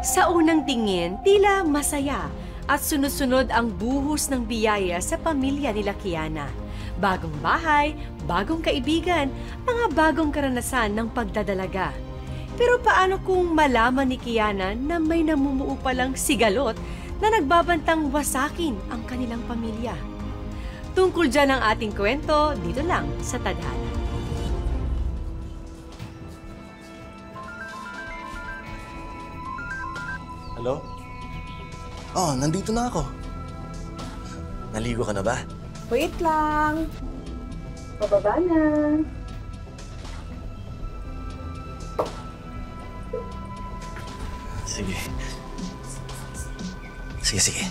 Sa unang tingin, tila masaya at sunod-sunod ang buhos ng biyaya sa pamilya nila Kiana. Bagong bahay, bagong kaibigan, mga bagong karanasan ng pagdadalaga. Pero paano kung malaman ni Kiana na may namumuo palang sigalot na nagbabantang wasakin ang kanilang pamilya? Tungkol dyan ang ating kwento, dito lang sa Tadhana. Hello? Oh, nandito na ako. Naligo ka na ba? Wait lang. Pababa na. Sige. Sige.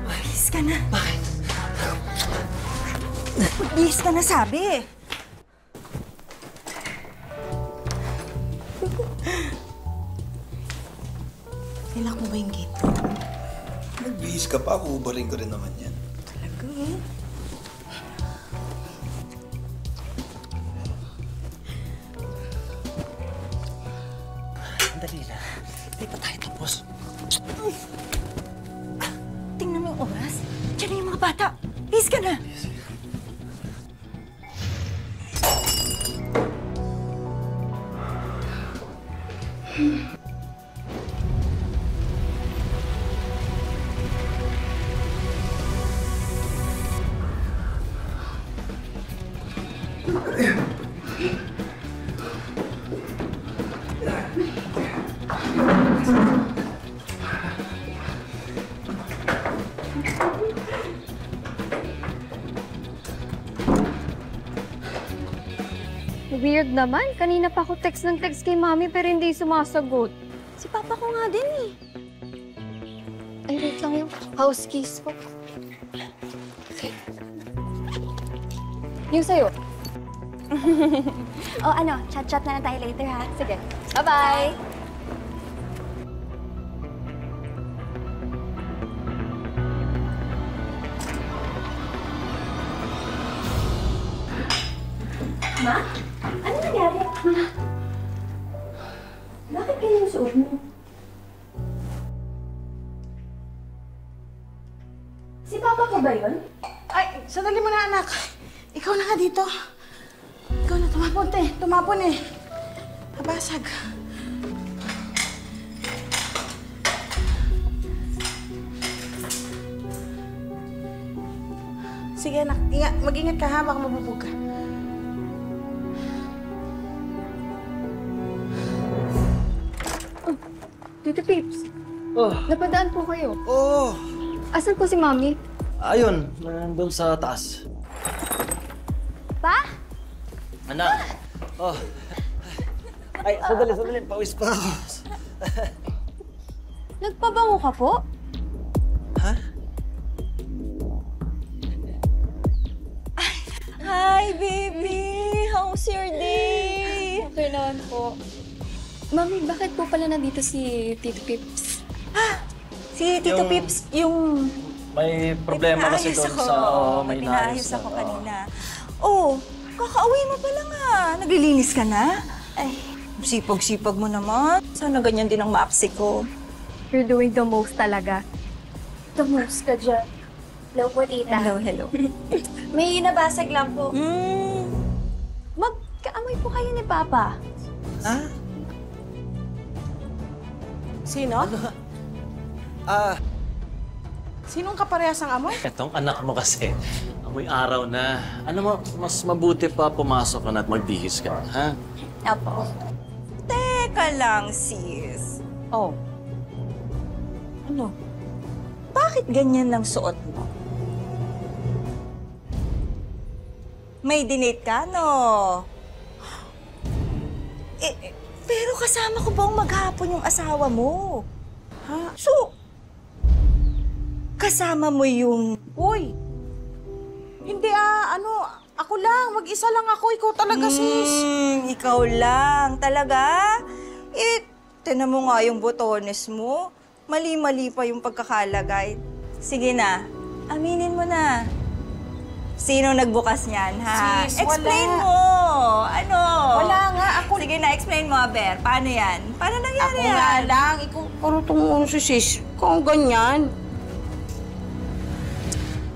Bihis ka na. Bakit? Bihis ka na, sabi. Nilak mo ba yung gate? Nagbihis ka pa, uubarin ko rin naman yan. Talaga? Sandali na. Hindi pa tayo tapos. Tingnan mo yung oras. Diyan na yung mga bata. Bihis ka na. Weird naman. Kanina pa ako text ng text kay Mami pero hindi sumasagot. Si Papa ko nga din eh. Ay, wait lang yung house keys ko. Yung sa'yo. O ano, chat-chat na lang tayo later ha. Sige. Bye-bye! Ma? Ano nangyari? Bakit ganyan yung suot mo? Si Papa ko ba yun? Ay, sandali mo na, anak. Ikaw na nga dito. Ikaw na, tumapon, te. Tumapon eh. Nabasag. Sige, anak. Mag-ingat ka, ha? Baka mabubog ka. Tito Pips, Oh, napadaan po kayo. oh. Asan po si Mami? Ayun, nandun sa taas. Pa? Anak! Oh. Ay, sandali. Pawis pa ako. Nagpabango ka po? Ha? Hi, baby! How's your day? Okay naman po. Mami, bakit po pala nandito si Tito Pips? Si Tito Yung- Pips, yung... May problema kasi doon sa... May pinaayos ako kanina. Oh, kakauwi mo pala nga. Naglilinis ka na? Ay, sipag-sipag mo naman. Sana ganyan din ang maapsi ko. You're doing the most talaga. The most ka dyan. Hello po, tita. Hello. May nabasag lang po. Hmm. Magkaamoy po kayo ni Papa. Ha? Sino? Ah, Sinong kaparehas ang amoy? etong anak mo kasi. Ang Amoy araw na. Ano mo, mas mabuti pa pumasok ka na at magbihis ka, ha? Apo. Teka lang, sis. Oh. Ano? Bakit ganyan ang suot mo? May dinate ka, no? Pero kasama ko bang maghapon yung asawa mo? Ha? So, kasama mo yung... Uy! Hindi ako lang. Mag-isa lang ako. Ikaw talaga, sis. Ikaw lang. Talaga? Tinan mo nga yung botones mo. Mali-mali pa yung pagkakalagay. Sige na, aminin mo na. Sino nagbukas niyan, ha? Sis, explain wala. mo! Ano? Wala nga. Ako Sige na, explain mo, Aber. Paano yan? Paano nangyari Ako yan? nga lang. Ikaw, parang si sis. Ikaw ang ganyan.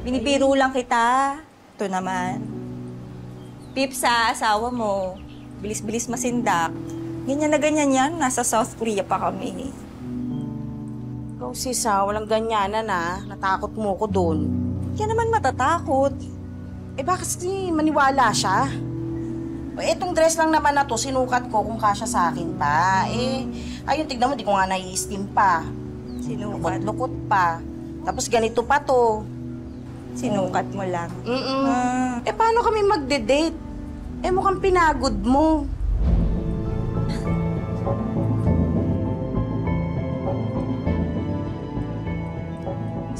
Binibiro lang kita. Ito naman. Pipsa, asawa mo. Bilis-bilis masindak. Ganyan na ganyan yan. Nasa South Korea pa kami. Ikaw, sis, walang ganyanan, Natakot mo ko doon. Yan naman matatakot. Bakit si maniwala siya? Etong dress lang naman na to, sinukat ko kung kasya sa akin pa. Ayun, tignan mo, di ko nga nai-steam pa. Sinukat. Lukot pa. Tapos ganito pa to. Sinukat mo lang. Paano kami magde-date? Mukhang pinagod mo.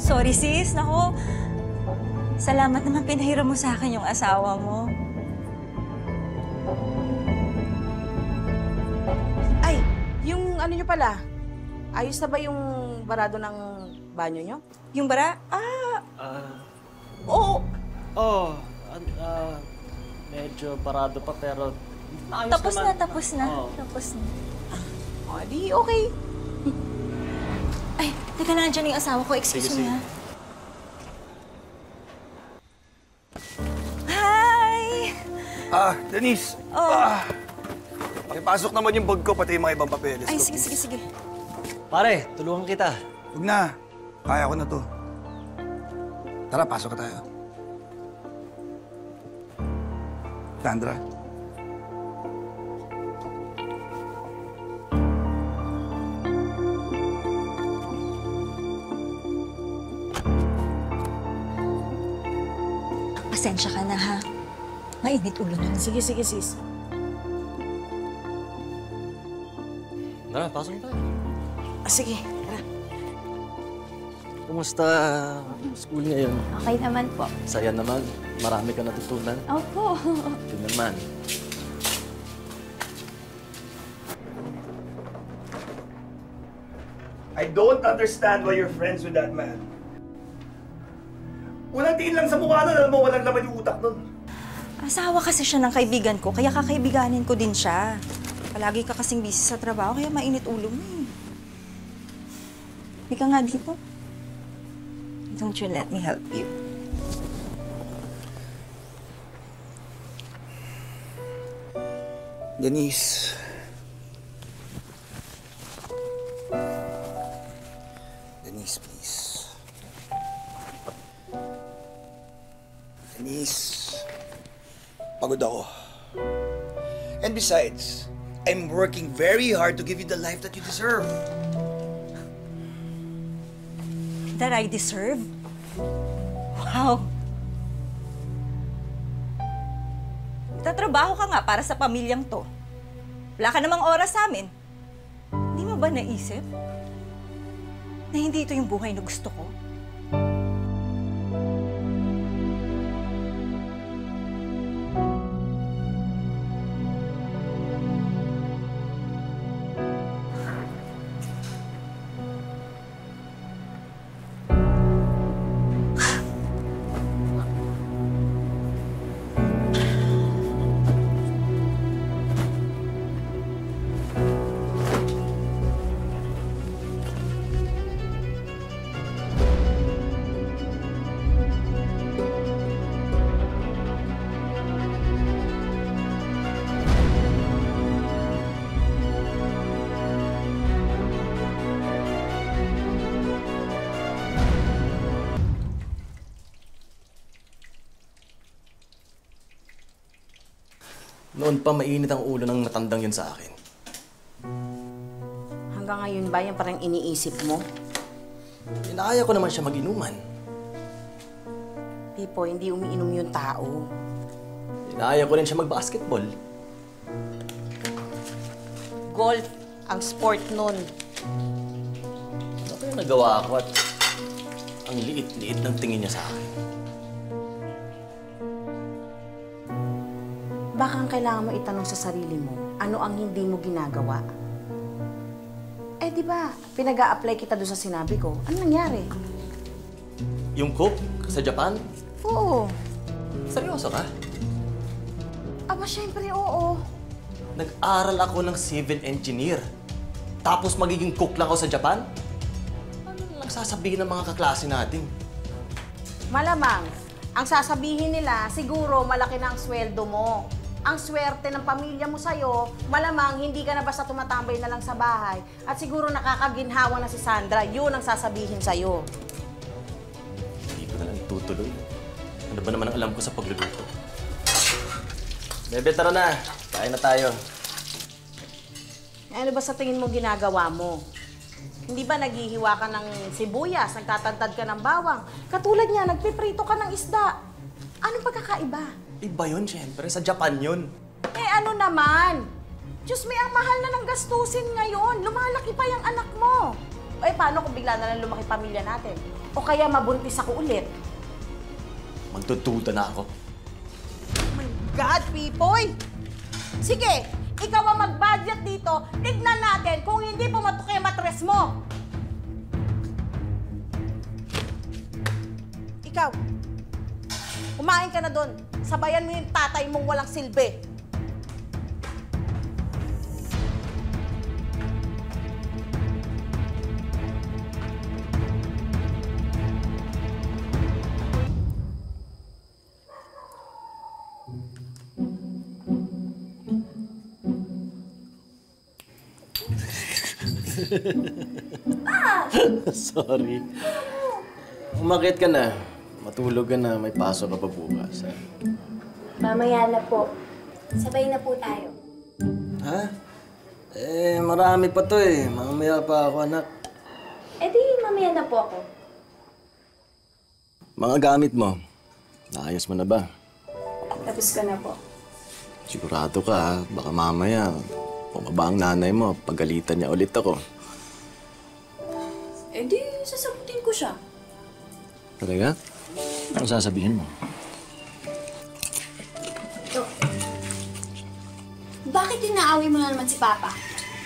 Sorry sis, nako. Salamat naman pinahiram mo sa akin yung asawa mo. Ay, yung ano nyo pala, ayos na ba yung barado ng banyo nyo? Yung bara? Oo. Medyo parado pa pero ayos Tapos naman. na, tapos na. Oo. Tapos na. Di okay. Ay, teka na, andyan yung asawa ko. Excuse Sige, me, sige. ha? Hi! Denise! Oh. Pakipasok naman yung bag ko, pati yung mga ibang papeles Ay, ko, sige, please. sige, sige. Pare, tulungan kita. Huwag na. Kaya ko na to. Tara, pasok ka tayo. Sandra. Pasensya ka na, ha? Mainit ulo nun. Sige, sis. Tara, pasok tayo. Sige, tara. Kumusta school ngayon? Okay naman po. Saya naman. Marami ka natutunan. Opo. Ito naman. I don't understand why you're friends with that man. Walang tiin lang sa mukha nun, alam mo, walang laman yung utak nun. Asawa kasi siya ng kaibigan ko, kaya kakaibiganin ko din siya. Palagi ka kasing busy sa trabaho, kaya mainit ulo mo eh. Hindi ka nga dito. Don't you let me help you. Denise. Denise, please. Denise. Pagod ako. And besides, I'm working very hard to give you the life that you deserve. That I deserve? Wow. Tatrabaho ka nga para sa pamilyang to. Wala ka namang oras sa amin. Hindi mo ba naisip na hindi ito yung buhay na gusto ko? Noon pa mainit ang ulo ng matandang yun sa akin. Hanggang ngayon ba yan parang iniisip mo? Inaaya ko naman siya mag-inuman. Pipo, hindi umiinom yung tao. Inaaya ko rin siya mag-basketball. Golf ang sport nun. Ano kaya nagawa ko at ang liit-liit ng tingin niya sa akin? Baka ang kailangan mo itanong sa sarili mo, ano ang hindi mo ginagawa? Eh, di ba, pinag-a-apply kita doon sa sinabi ko. Ano nangyari? Yung cook sa Japan? Oo. Seryoso ka? Aba, syempre, oo. Nag-aral ako ng civil engineer. Tapos magiging cook lang ako sa Japan? Ano lang sasabihin ng mga kaklase natin? Malamang, ang sasabihin nila, siguro malaki na ang sweldo mo. Ang swerte ng pamilya mo sa'yo, malamang hindi ka na basta tumatambay na lang sa bahay. At siguro nakakaginhawa na si Sandra, yun ang sasabihin sa'yo. Hindi ko na lang tutuloy. Ano ba naman ang alam ko sa pagluluto? Bebe, tara na. Kain na tayo. Ano ba sa tingin mo ginagawa mo? Hindi ba naghihiwa ka ng sibuyas, nagtatadtad ka ng bawang? Katulad niya, nagpiprito ka ng isda. Anong pagkakaiba? Iba yun, syempre. Sa Japan yun. Eh ano naman? Diyos, may ang mahal na ng gastusin ngayon. Lumalaki pa yung anak mo. Eh paano kung bigla na lang lumaki pamilya natin? O kaya mabuntis ako ulit? Magtututa na ako. Oh my God, Pipoy! Sige, ikaw ang mag-budget dito. Tignan natin kung hindi pumatok yung matres mo. Ikaw, kumain ka na doon. Sabayan mo yung tatay mong walang silbi. Sorry. Umakit ka na. Matulog ka na. May pasok ka pa bukas. Mamaya na po. Sabay na po tayo. Ha? Eh, marami pa to eh. Mamaya pa ako, anak. Eh di, mamaya na po ako. Mga gamit mo. Naayos mo na ba? Tapos ko na po. Sigurado ka, ha? Baka mamaya, bumaba ang nanay mo, pagalitan niya ulit ako. Eh di, sasagutin ko siya. Talaga? Ano sasabihin mo? Bakit inaaway mo na naman si Papa?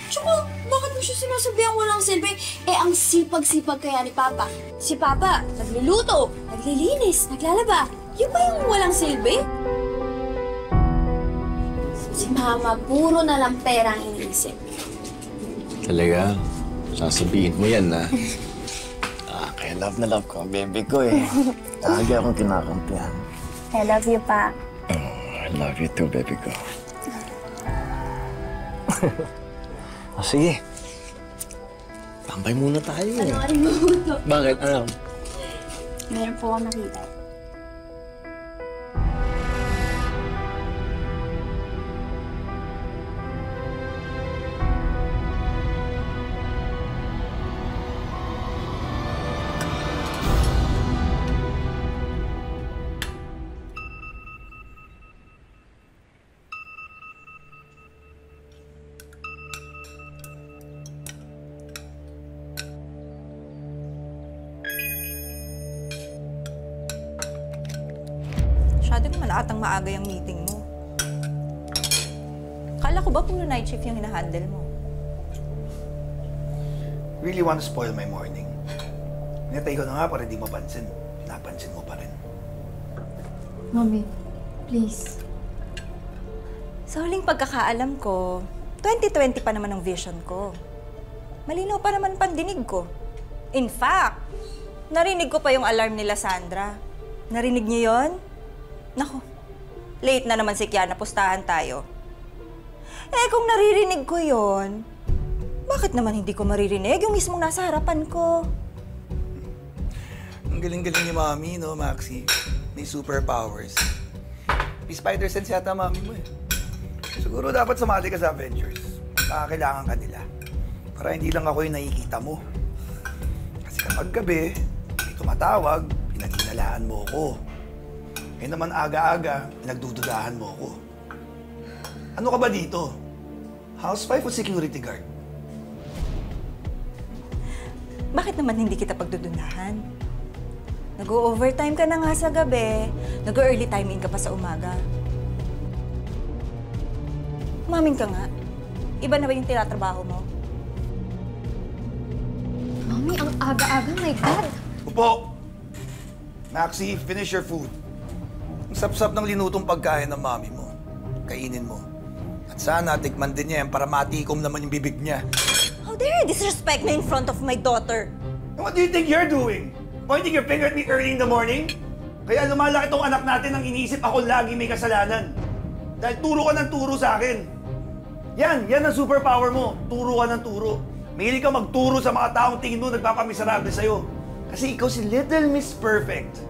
Tsaka, bakit mo siya sinasabihan walang silbi? Eh, ang sipag-sipag kaya ni Papa. Si Papa, nagluluto, naglilinis, naglalaba. Yung ba yung walang silbi? Si Mama, puro na lang pera ang iniisip. Talaga? Sasabihin mo yan, ha? Kaya love na love ko ang baby ko, eh. Lagi akong kinakampihan. I love you, Pa. I love you too, baby ko. Sige. Tambay muna tayo, eh. Bakit? Ano? Meron po ako nakita. Masyado naman atang maaga yung meeting mo. Kala ko ba puro night shift yung hinahandle mo? Really want to spoil my morning. Hinatay ko na nga para di mapansin. Pinapansin mo pa rin. Mommy, please. Sa huling pagkakaalam ko, 2020 pa naman ang vision ko. Malinaw pa naman pandinig ko. In fact, narinig ko pa yung alarm nila Sandra. Narinig niyo yon? Naku, late na naman si Kiana, pustahan tayo. Eh kung naririnig ko yon, bakit naman hindi ko maririnig yung mismong nasa harapan ko? Ang galing-galing ni Mami, no, Maxi? May superpowers. May spider sense yata Mami mo, eh. Siguro dapat sumali ka sa Avengers. Kailangan ka nila. Para hindi lang ako yung nakikita mo. Kasi kapag gabi, may tumatawag, pinag-inalaan mo ako. Ngayon naman aga-aga, pinagdududahan mo ako. Ano ka ba dito? Housewife o security guard? Bakit naman hindi kita pagdududahan? Nag-o-overtime ka na nga sa gabi, nag-early time in ka pa sa umaga. Umamin ka nga. Iba na ba yung tinatrabaho mo? Mami, ang aga-aga, my God! Upo! Maxie, finish your food. Ang sapsap ng linutong pagkain ng mami mo. Kainin mo. At sana tikman din niya yan para matikom naman yung bibig niya. How dare you disrespect me in front of my daughter? And what do you think you're doing? Pointing your finger at me early in the morning? Kaya lumalaki tong anak natin ang iniisip ako lagi may kasalanan. Dahil turo ka ng turo sa akin. Yan ang superpower mo. Turo ka ng turo. Mahilig ka magturo sa mga taong tingin mo nagpapamiserable sa'yo. Kasi ikaw si Little Miss Perfect.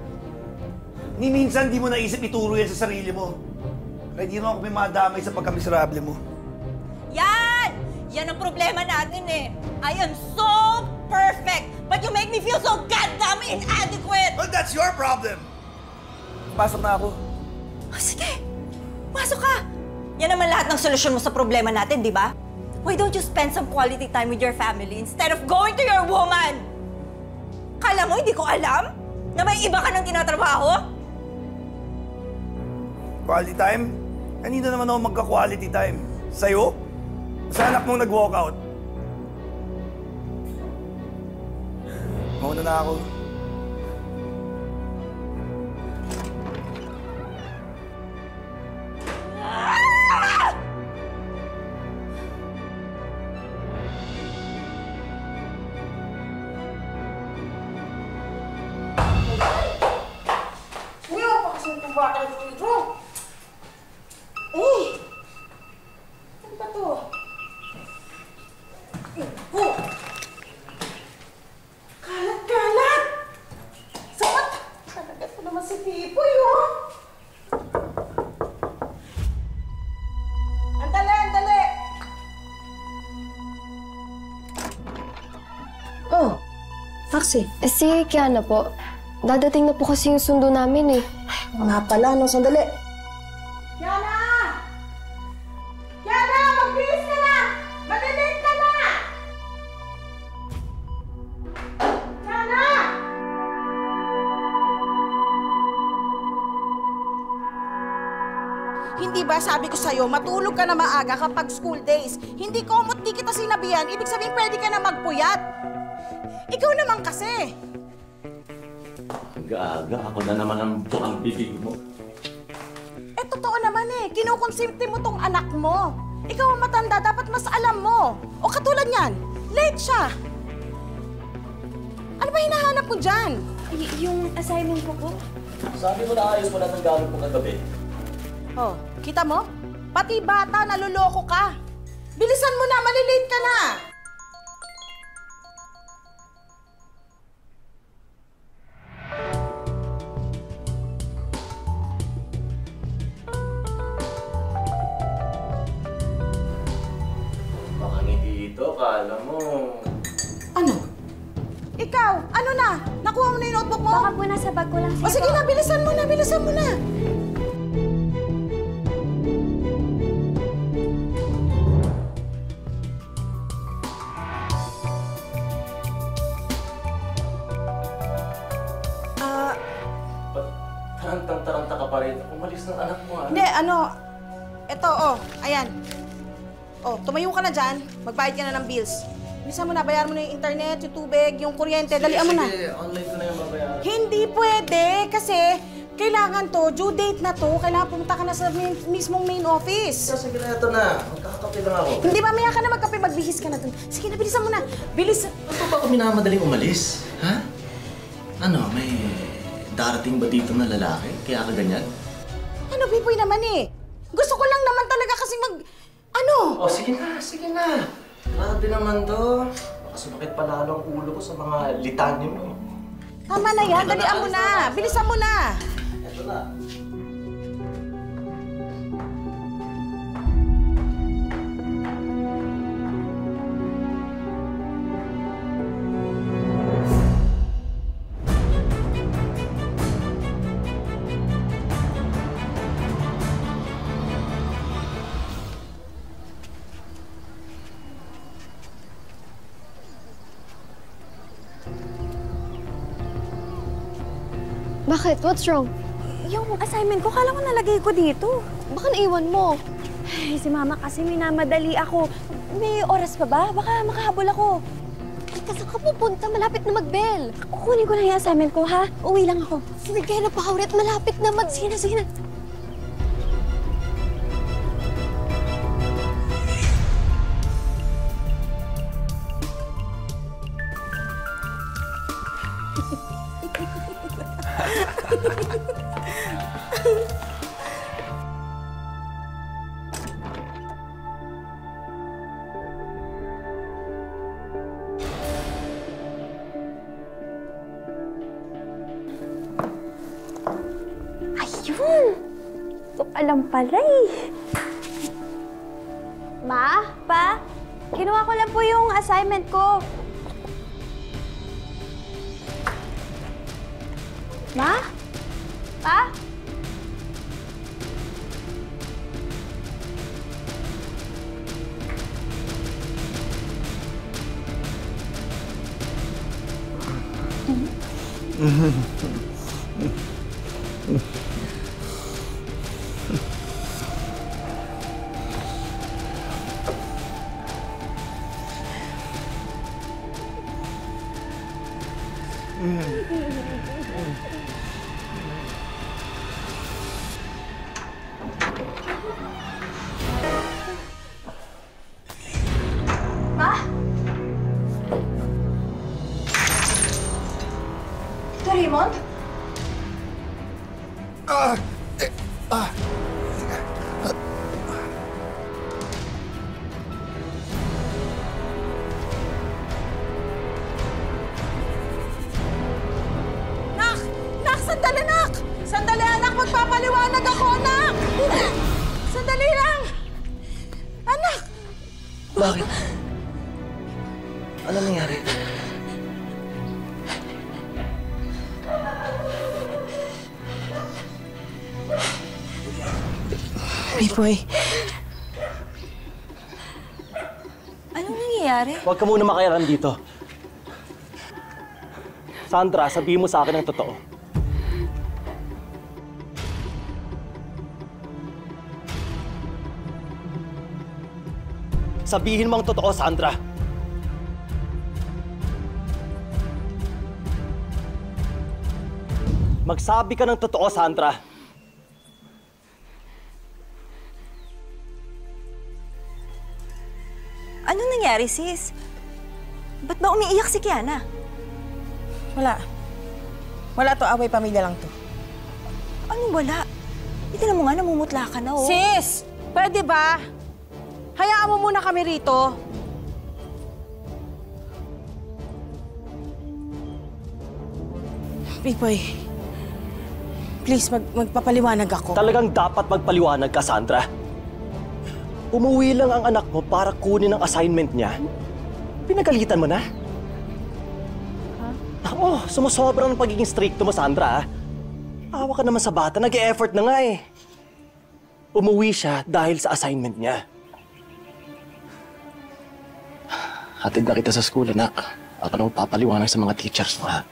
Ni minsan di mo naisip ituro yan sa sarili mo. Kaya di naman ako may madamay sa pagkamiserable mo. Yan! Yan ang problema natin eh. I am so perfect, but you make me feel so goddamn inadequate! Well, that's your problem! Pasok na ako. Oh, sige, pasok ka! Yan naman lahat ng solusyon mo sa problema natin, di ba? Why don't you spend some quality time with your family instead of going to your woman? Kala mo hindi ko alam na may iba ka nang tinatrabaho? Quality time? Kanina naman ako magka-quality time. Sa'yo? Sa anak mong nag-walk out. Mauna na ako. Kalat-kalat! Sapat! Talaga ito naman si Pipoy, oh! Andali, andali! Oh, Foxy. Si Kiana po. Dadating na po kasi yung sundo namin eh. Nga pala, no? Sandali. Kiana! Kiana! Magbilis ka na! Malilate ka na! Kiana! Hindi ba sabi ko sa'yo, matulog ka na maaga kapag school days. Hindi komot, di kita sinabihan. Ibig sabihin, pwede ka na magpuyat. Ikaw naman kasi. Aga-aga, ako na naman ang bukang bibig mo. Eh, totoo naman eh. Kinukonsinti mo tong anak mo. Ikaw ang matanda, dapat mas alam mo. O katulad niyan, late siya. Ano ba hinahanap mo dyan? Yung assignment ko po? Sabi mo na ayos mo na ng gamit mo kagabi. Oh, kita mo? Pati bata, naluloko ka. Bilisan mo na, malilate ka na. Baka hindi ito, kala mo. Ano? Ikaw, ano na? Nakuha mo na yung notebook mo? Baka po nasa bag ko lang siya. O sige na, bilisan mo na, bilisan mo na. Tarantang-taranta ka pa rin. Umalis ng anak mo, Hindi, eto, ayan. Tumayo ka na dyan, magbayad ka na ng bills. Bilisan mo na, bayaran mo na yung internet, yung tubig, yung kuryente, dalian mo na. Sige, online ko na yung babayaran. Hindi pwede, kasi kailangan to, due date na to, kailangan pumunta ka na sa mismong main office. Sige na, ito na. Magkakape lang ako. Hindi, mamaya ka na magkape, magbihis ka na dun. Sige na, bilisan mo na. Bilisan. Ano ba ako minamadaling umalis? Ha? Ano, may darating ba dito na lalaki? Kaya ka ganyan? Ano, Pipoy naman eh. Gusto ko lang naman talaga kasi Oh, sige na, sige na. Grabe naman to. Baka sumakit pa lalo ang ulo ko sa mga litanya mo. Tama na yan, dalian mo na. Bilisan mo na. Ito na. Bakit? What's wrong? Yung assignment ko, kala ko nalagay ko dito. Baka naiwan mo. Ay, si Mama kasi minamadali ako. May oras pa ba? Baka makahabol ako. Teka, saan ka pupunta? Malapit na mag-bell. Kukunin ko lang yung assignment ko, ha? Uwi lang ako. Sige na, Pauret. Malapit na mag... Sige na. Ayun! Ito alam pala eh. Ma? Pa? Kinuha ko lang po yung assignment ko. Ma? Pa? Ma? Ito, Raymond? Sandali, Nak! Sandali, anak! Magpapaliwanag ako, anak! Sandali lang! Anak! Bakit? Ano nangyari? Pipoy. Anong nangyayari? Huwag ka muna makialam dito. Sandra, sabihin mo sa akin ang totoo. Sabihin mo ang totoo, Sandra. Magsabi ka ng totoo, Sandra. Anong nangyari, sis? Ba't ba umiiyak si Kiana? Wala to, away pamilya lang to. Anong wala? Itinan mo nga, namumutla ka na, oh. Sis! Pwede ba? Hayaan mo muna kami rito. Pipoy, please, magpapaliwanag ako. Talagang dapat magpaliwanag ka, Sandra. Umuwi lang ang anak mo para kunin ang assignment niya. Pinagalitan mo na? Oo, sumusobra ng pagiging stricto mo, Sandra. Awa ka naman sa bata, nag-e-effort na nga eh. Umuwi siya dahil sa assignment niya. Hatid na kita sa school, anak. Ako na papaliwanag sa mga teachers mo, ha?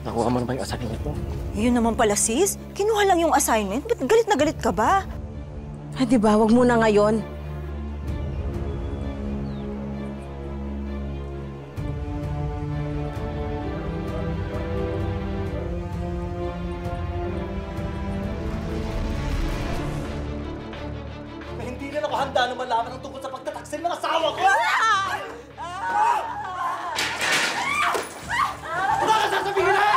Nakuha mo na ba yung assignment mo? Yun naman pala, sis. Kinuha lang yung assignment. Ba't galit na galit ka ba? Di ba? Wag muna ngayon. Hindi na ako handa na malaman ang tungkol sa pagtataksil ng asawa ko! Wala ka sasabihin na!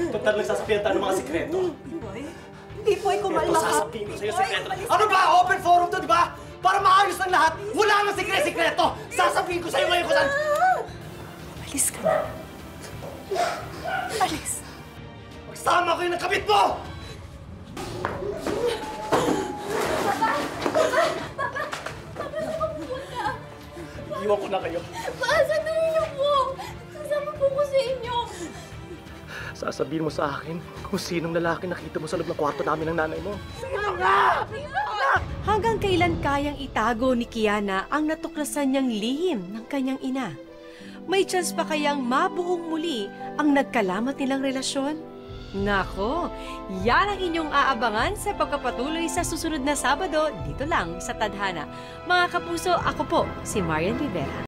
Total nagsasabihan tayo ng mga sikreto. Pipoy, kumalma Ito ka. sasabihin ko sa'yo sikreto. Ano ba? Open forum to, di ba? Para maayos ng lahat, wala nang sikreto! Sasabihin ko sa'yo ngayon kung saan... Alis ka na. Alis. Magsama ko yung nagkabit mo! Iwan ko na kayo. Sandali niyo po! Kasama po ko sa inyo. Sasabihin mo sa akin kung sinong lalaki nakita mo sa loob ng kwarto namin ng nanay mo. Hanggang kailan kayang itago ni Kiana ang natuklasan niyang lihim ng kanyang ina? May chance pa kayang mabuong muli ang nagkalamat nilang relasyon? Nako, yan ang inyong aabangan sa pagpapatuloy sa susunod na Sabado dito lang sa Tadhana. Mga kapuso, ako po si Marian Rivera.